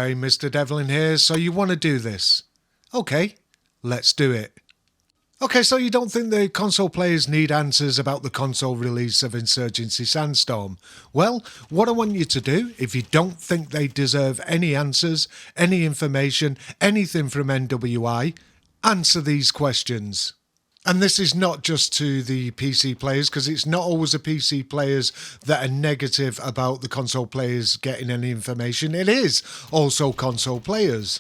Hi, Mr. Devlin here. So you want to do this? Okay, let's do it. Okay, so you don't think the console players need answers about the console release of Insurgency Sandstorm? Well, what I want you to do, if you don't think they deserve any answers, any information, anything from NWI, answer these questions. And this is not just to the PC players, because it's not always the PC players that are negative about the console players getting any information. It is also console players.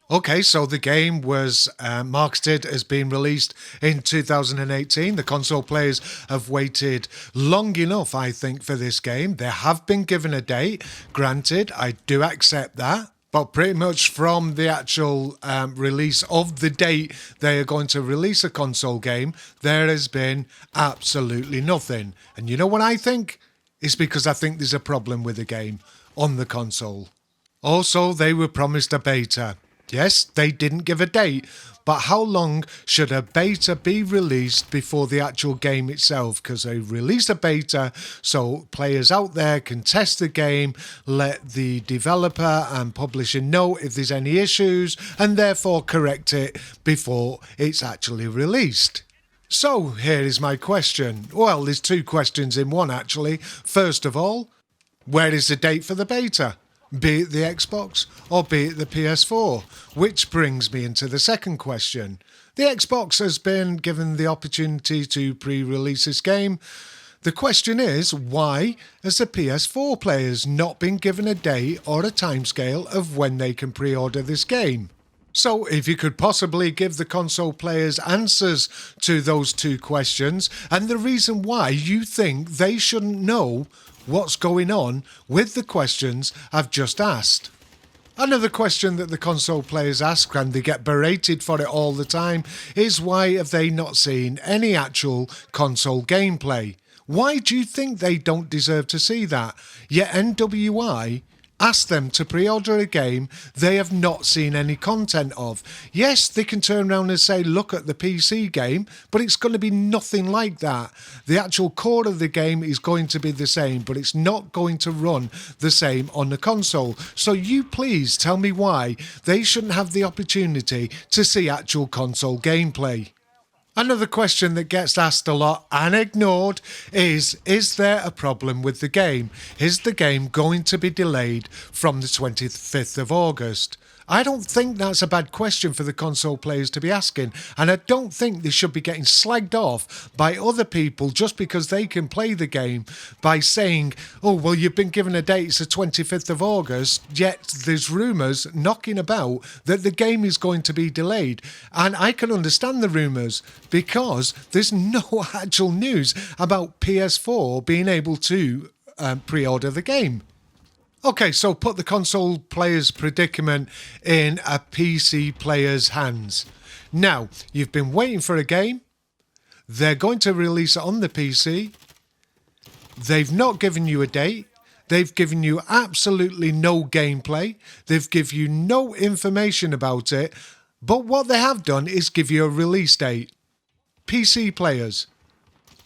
Okay, so the game was marketed as being released in 2018. The console players have waited long enough, I think, for this game. They have been given a date. Granted, I do accept that. But pretty much from the actual release of the date they are going to release a console game, there has been absolutely nothing. And you know what I think? It's because I think there's a problem with the game on the console. Also, they were promised a beta. Yes, they didn't give a date, but how long should a beta be released before the actual game itself? Because they released a beta so players out there can test the game, let the developer and publisher know if there's any issues, and therefore correct it before it's actually released. So here is my question. Well, there's two questions in one actually. First of all, where is the date for the beta? Be it the Xbox or be it the PS4? Which brings me into the second question. The Xbox has been given the opportunity to pre-release this game. The question is, why has the PS4 players not been given a date or a timescale of when they can pre-order this game? So if you could possibly give the console players answers to those two questions and the reason why you think they shouldn't know what's going on with the questions I've just asked. Another question that the console players ask, and they get berated for it all the time, is why have they not seen any actual console gameplay? Why do you think they don't deserve to see that? Yet NWI ask them to pre-order a game they have not seen any content of. Yes, they can turn around and say, look at the PC game, but it's going to be nothing like that. The actual core of the game is going to be the same, but it's not going to run the same on the console. So you please tell me why they shouldn't have the opportunity to see actual console gameplay. Another question that gets asked a lot and ignored is there a problem with the game? Is the game going to be delayed from the 25th of August? I don't think that's a bad question for the console players to be asking, and I don't think they should be getting slagged off by other people just because they can play the game by saying, oh, well, you've been given a date, it's the 25th of August, yet there's rumours knocking about that the game is going to be delayed. And I can understand the rumours because there's no actual news about PS4 being able to pre-order the game. Okay, so put the console player's predicament in a PC player's hands. Now, you've been waiting for a game. They're going to release it on the PC. They've not given you a date. They've given you absolutely no gameplay. They've given you no information about it. But what they have done is give you a release date. PC players,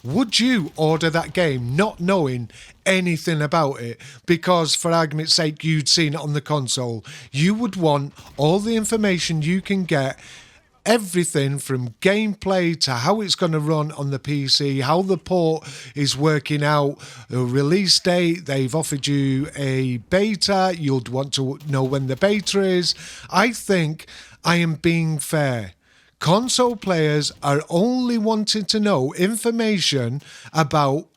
would you order that game not knowing anything about it? Because for argument's sake, you'd seen it on the console. You would want all the information you can get, everything from gameplay to how it's going to run on the PC, how the port is working out, a release date. They've offered you a beta. You'd want to know when the beta is. I think I am being fair. Console players are only wanting to know information about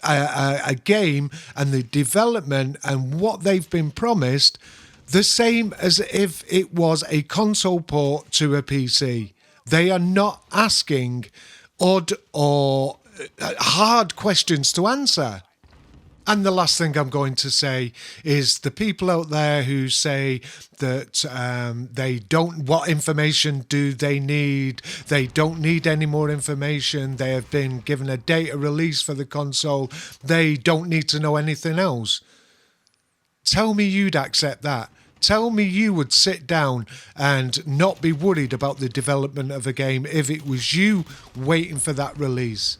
a game and the development and what they've been promised, the same as if it was a console port to a PC. They are not asking odd or hard questions to answer. And the last thing I'm going to say is the people out there who say that they don't, what information do they need? They don't need any more information. They have been given a data release for the console. They don't need to know anything else. Tell me you'd accept that. Tell me you would sit down and not be worried about the development of a game if it was you waiting for that release.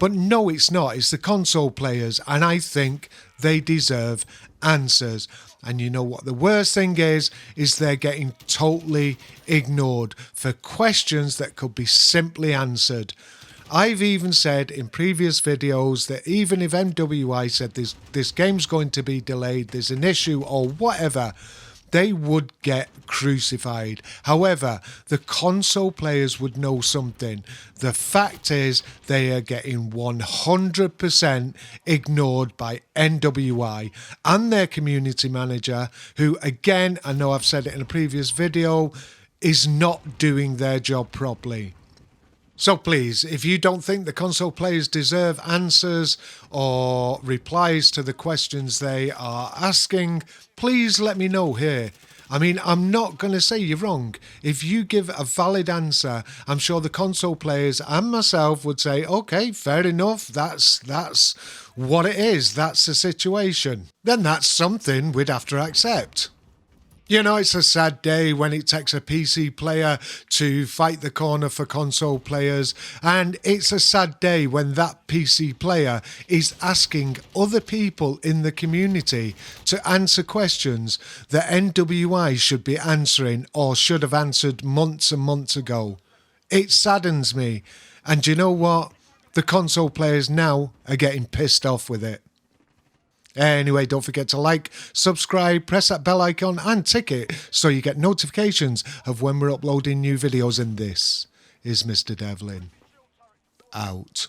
But no, it's not. It's the console players, and I think they deserve answers. And you know what the worst thing is they're getting totally ignored for questions that could be simply answered. I've even said in previous videos that even if MWI said this game's going to be delayed, there's an issue or whatever, they would get crucified. However, the console players would know something. The fact is they are getting 100% ignored by NWI and their community manager, who, again, I know I've said it in a previous video, is not doing their job properly. So please, if you don't think the console players deserve answers or replies to the questions they are asking, please let me know here. I mean, I'm not going to say you're wrong. If you give a valid answer, I'm sure the console players and myself would say, okay, fair enough, that's what it is, that's the situation. Then that's something we'd have to accept. You know, it's a sad day when it takes a PC player to fight the corner for console players, and it's a sad day when that PC player is asking other people in the community to answer questions that NWI should be answering or should have answered months and months ago. It saddens me, and you know what? The console players now are getting pissed off with it. Anyway, don't forget to like, subscribe, press that bell icon and tick it so you get notifications of when we're uploading new videos. And this is Mr. Devlin. Out.